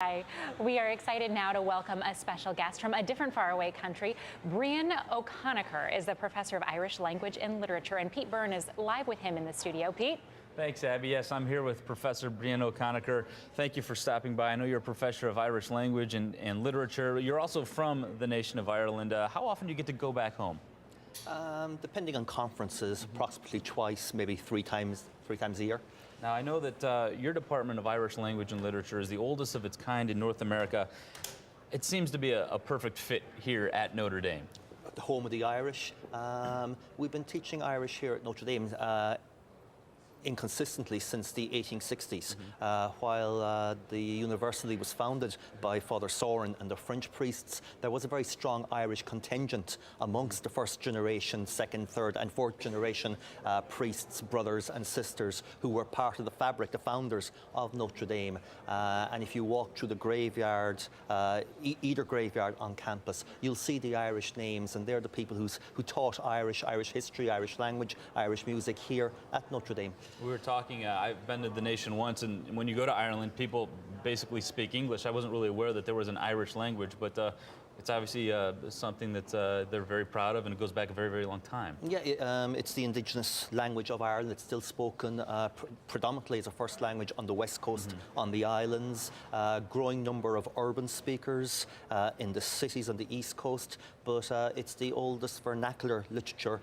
Hi. We are excited now to welcome a special guest from a different faraway country. Brian O Conchubhair is the professor of Irish language and literature, and Pete Byrne is live with him in the studio. Pete? Thanks, Abby. Yes, I'm here with Professor Brian O Conchubhair. Thank you for stopping by. I know you're a professor of Irish language and literature. You're also from the nation of Ireland. How often do you get to go back home? Depending on conferences, approximately twice, maybe three times a year. Now, I know that your Department of Irish Language and Literature is the oldest of its kind in North America. It seems to be a perfect fit here at Notre Dame. The home of the Irish. We've been teaching Irish here at Notre Dame inconsistently since the 1860s, while the university was founded by Father Sorin and the French priests. There was a very strong Irish contingent amongst the first generation, second, third and fourth generation priests, brothers and sisters who were part of the fabric, the founders of Notre Dame. And if you walk through the graveyard, either graveyard on campus, you'll see the Irish names, and they're the people who taught Irish history, Irish language, Irish music here at Notre Dame. We were talking, I've been to the nation once, and when you go to Ireland, people basically speak English. I wasn't really aware that there was an Irish language, but it's obviously something that they're very proud of, and it goes back a very, very long time. Yeah, it's the indigenous language of Ireland. It's still spoken predominantly as a first language on the west coast, on the islands. Growing number of urban speakers in the cities on the east coast, but it's the oldest vernacular literature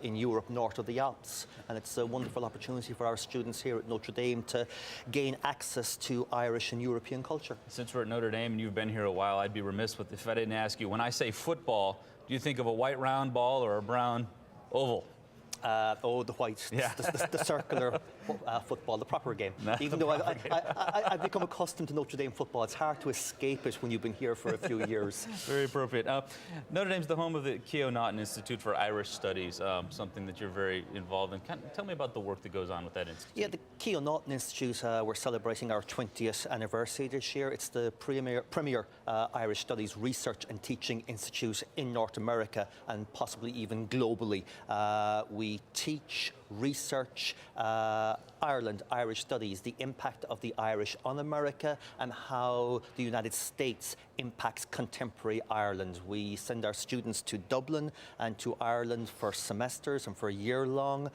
in Europe north of the Alps. And it's a wonderful opportunity for our students here at Notre Dame to gain access to Irish and European culture. Since we're at Notre Dame and you've been here a while, I'd be remiss if I didn't ask you, when I say football, do you think of a white round ball or a brown oval? The white, yeah. the circular football, the proper game. Even though I've become accustomed to Notre Dame football, it's hard to escape it when you've been here for a few years. Very appropriate. Notre Dame's the home of the Notre Institute for Irish Studies, something that you're very involved in. Tell me about the work that goes on with that institute. Yeah, the Notre Institute, we're celebrating our 20th anniversary this year. It's the premier Irish Studies research and teaching institute in North America and possibly even globally. We teach, research Ireland, Irish studies, the impact of the Irish on America and how the United States impacts contemporary Ireland. We send our students to Dublin and to Ireland for semesters and for year-long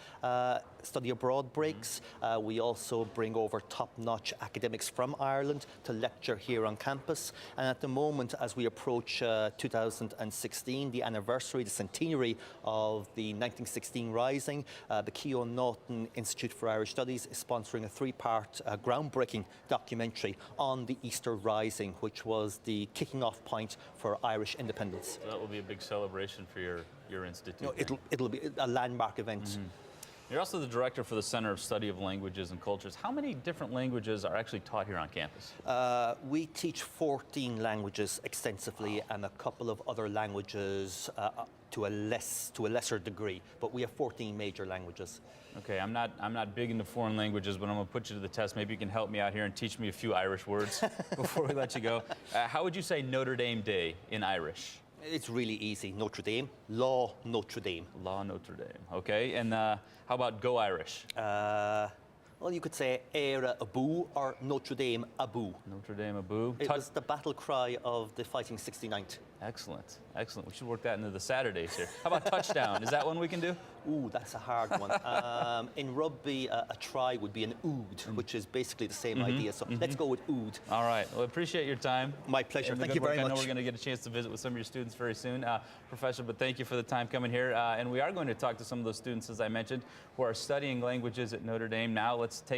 study abroad breaks. We also bring over top-notch academics from Ireland to lecture here on campus. And at the moment, as we approach 2016, the anniversary, the centenary of the 1916 Rising, the Notre Institute for Irish Studies is sponsoring a three-part groundbreaking documentary on the Easter Rising, which was the kicking off point for Irish independence. So that will be a big celebration for your institute. No, it'll be a landmark event. You're also the director for the Center of Study of Languages and Cultures. How many different languages are actually taught here on campus? We teach 14 languages extensively and a couple of other languages to a lesser degree, but we have 14 major languages. Okay, I'm not big into foreign languages, but I'm going to put you to the test. Maybe you can help me out here and teach me a few Irish words before we let you go. How would you say Notre Dame Day in Irish? It's really easy. Notre Dame, Law Notre Dame. Law Notre Dame. Okay, and how about Go Irish? Well, you could say Éire Abu or Notre Dame Abu. Notre Dame Abu. It was the battle cry of the fighting 69th. Excellent, excellent. We should work that into the Saturdays here. How about touchdown? Is that one we can do? Ooh, that's a hard one. In rugby, a try would be an oud, which is basically the same idea. So let's go with oud. All right. Well, appreciate your time. My pleasure. Thank you very much. I know we're going to get a chance to visit with some of your students very soon. Professor, but thank you for the time coming here. And we are going to talk to some of those students, as I mentioned, who are studying languages at Notre Dame. Now let's take